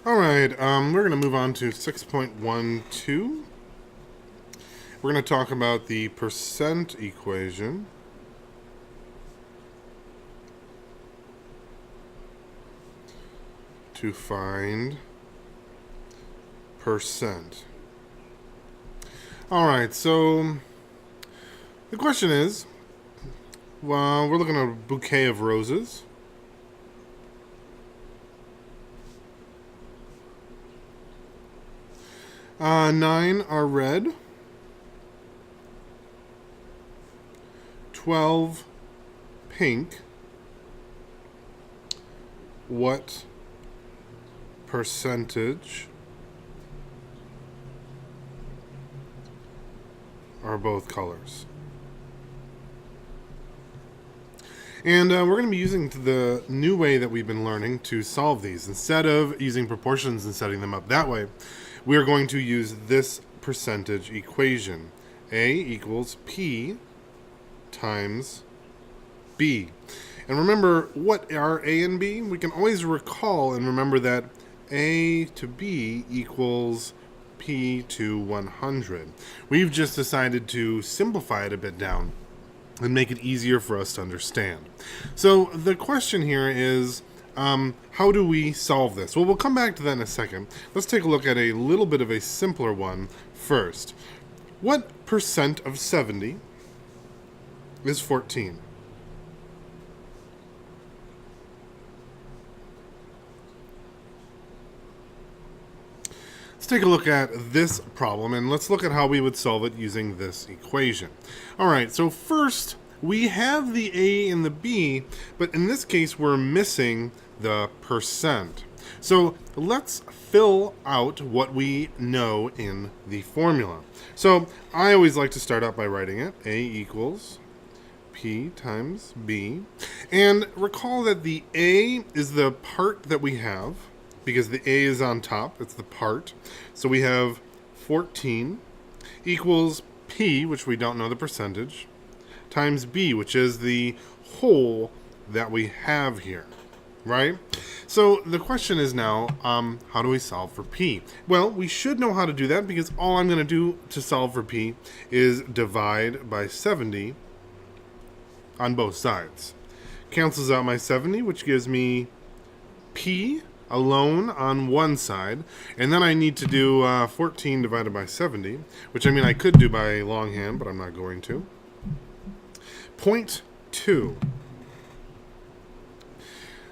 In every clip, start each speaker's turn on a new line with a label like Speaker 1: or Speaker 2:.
Speaker 1: All right, we're going to move on to 6.12. We're going to talk about the percent equation. To find percent. All right, so the question is, well, we're looking at a bouquet of roses. Nine are red. 12 pink. What percentage are both colors? And we're going to be using the new way that we've been learning to solve these. Instead of using proportions and setting them up that way, we are going to use this percentage equation. A equals P times B. And remember, what are A and B? We can always recall and remember that A to B equals P to 100. We've just decided to simplify it a bit down and make it easier for us to understand. So the question here is, how do we solve this? Well, we'll come back to that in a second. Let's take a look at a little bit of a simpler one first. What percent of 70 is 14? Let's take a look at this problem, and let's look at how we would solve it using this equation. All right, so first, we have the A and the B, but in this case, we're missing the percent. So let's fill out what we know in the formula. So I always like to start out by writing it. A equals P times B. And recall that the A is the part that we have, because the A is on top, it's the part. So we have 14 equals P, which we don't know the percentage, times B, which is the whole that we have here, right? So the question is now, how do we solve for P? Well, we should know how to do that because all I'm going to do to solve for P is divide by 70 on both sides. Cancels out my 70, which gives me P alone on one side, and then I need to do 14 divided by 70, which I mean I could do by longhand, but I'm not going to. 0.2.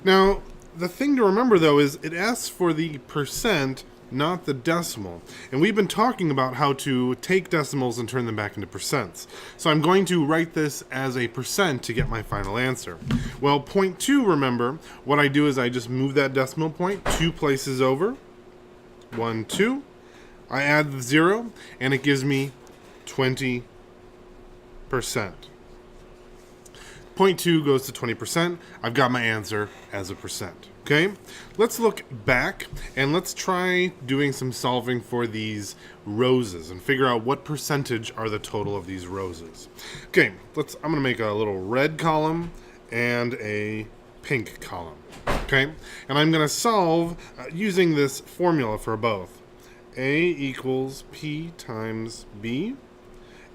Speaker 1: Now, the thing to remember, though, is it asks for the percent, not the decimal. And we've been talking about how to take decimals and turn them back into percents. So I'm going to write this as a percent to get my final answer. Well, 0.2, remember, what I do is I just move that decimal point 2 places over. 1, 2. I add the 0, and it gives me 20%. 0.2 goes to 20%. I've got my answer as a percent. Okay, let's look back and let's try doing some solving for these roses and figure out what percentage are the total of these roses. Okay, I'm going to make a little red column and a pink column. Okay, and I'm going to solve using this formula for both. A equals P times B.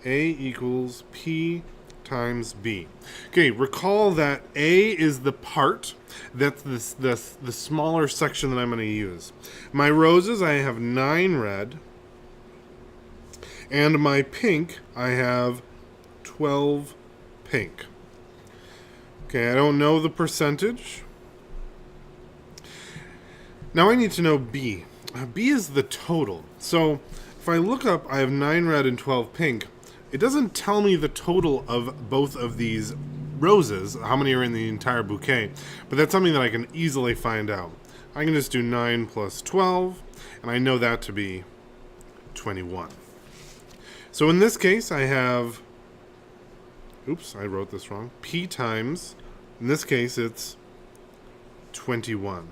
Speaker 1: A equals P times B. Okay, recall that A is the part. That's the smaller section that I'm going to use. My roses, I have 9 red. And my pink, I have 12 pink. Okay, I don't know the percentage. Now I need to know B. B is the total. So if I look up, I have 9 red and 12 pink. It doesn't tell me the total of both of these roses, how many are in the entire bouquet, but that's something that I can easily find out. I can just do 9 plus 12, and I know that to be 21. So in this case, I have, oops, I wrote this wrong, P times, in this case, it's 21.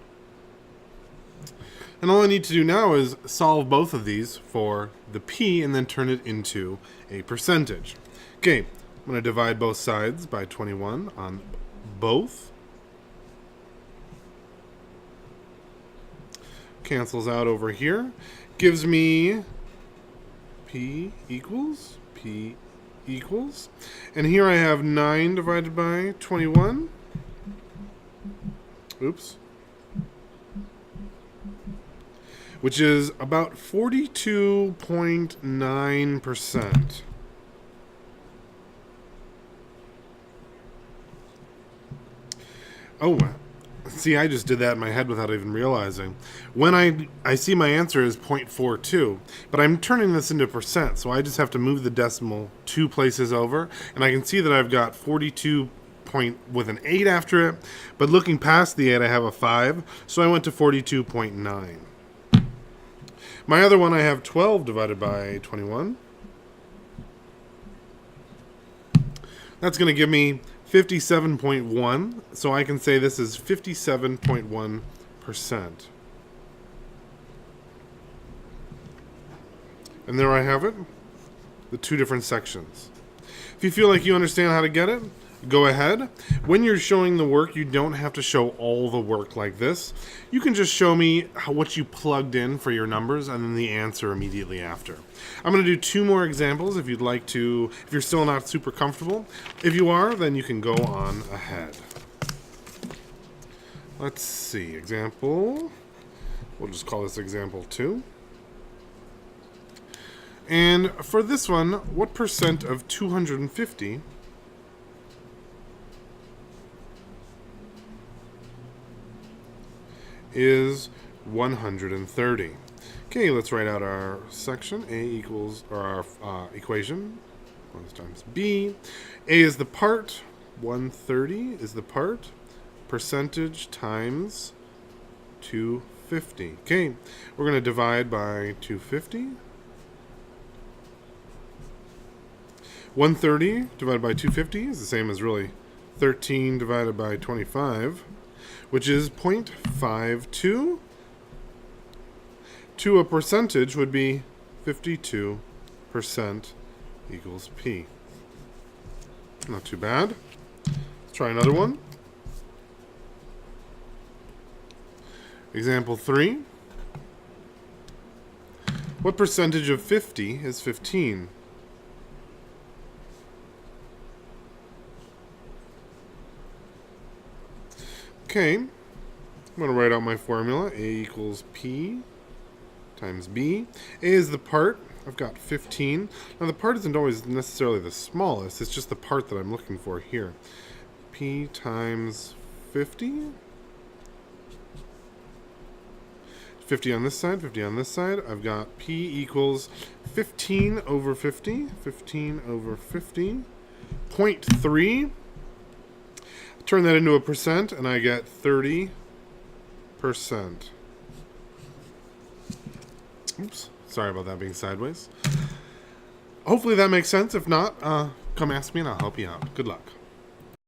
Speaker 1: And all I need to do now is solve both of these for the P and then turn it into a percentage. Okay, I'm going to divide both sides by 21 on both. cancels out over here. Gives me P equals. And here I have 9 divided by 21. Oops. Which is about 42.9%. Oh, see, I just did that in my head without even realizing. When I see my answer is 0.42, but I'm turning this into percent, so I just have to move the decimal 2 places over, and I can see that I've got 42 point with an 8 after it, but looking past the 8, I have a 5, so I went to 42.9. My other one, I have 12 divided by 21. That's going to give me 57.1, so I can say this is 57.1%. And there I have it, the 2 different sections. If you feel like you understand how to get it, go ahead. When you're showing the work, you don't have to show all the work like this. You can just show me what you plugged in for your numbers and then the answer immediately after. I'm going to do 2 more examples if you'd like to, if you're still not super comfortable. If you are, then you can go on ahead. Let's see, example, we'll just call this example 2. And for this one, what percent of 250 is 130. Okay, let's write out our section. A equals, or our equation, 1 times B. A is the part, 130 is the part, percentage times 250. Okay, we're going to divide by 250. 130 divided by 250 is the same as really 13 divided by 25, which is 0.52. To a percentage would be 52% equals P. Not too bad. Let's try another one. Example 3. What percentage of 50 is 15? Okay, I'm going to write out my formula. A equals P times B. A is the part. I've got 15. Now the part isn't always necessarily the smallest. It's just the part that I'm looking for here. P times 50. 50 on this side, 50 on this side. I've got P equals 15 over 50. 15 over 50. 0.3. Turn that into a percent, and I get 30%. Oops, sorry about that being sideways. Hopefully that makes sense. If not, come ask me and I'll help you out. Good luck.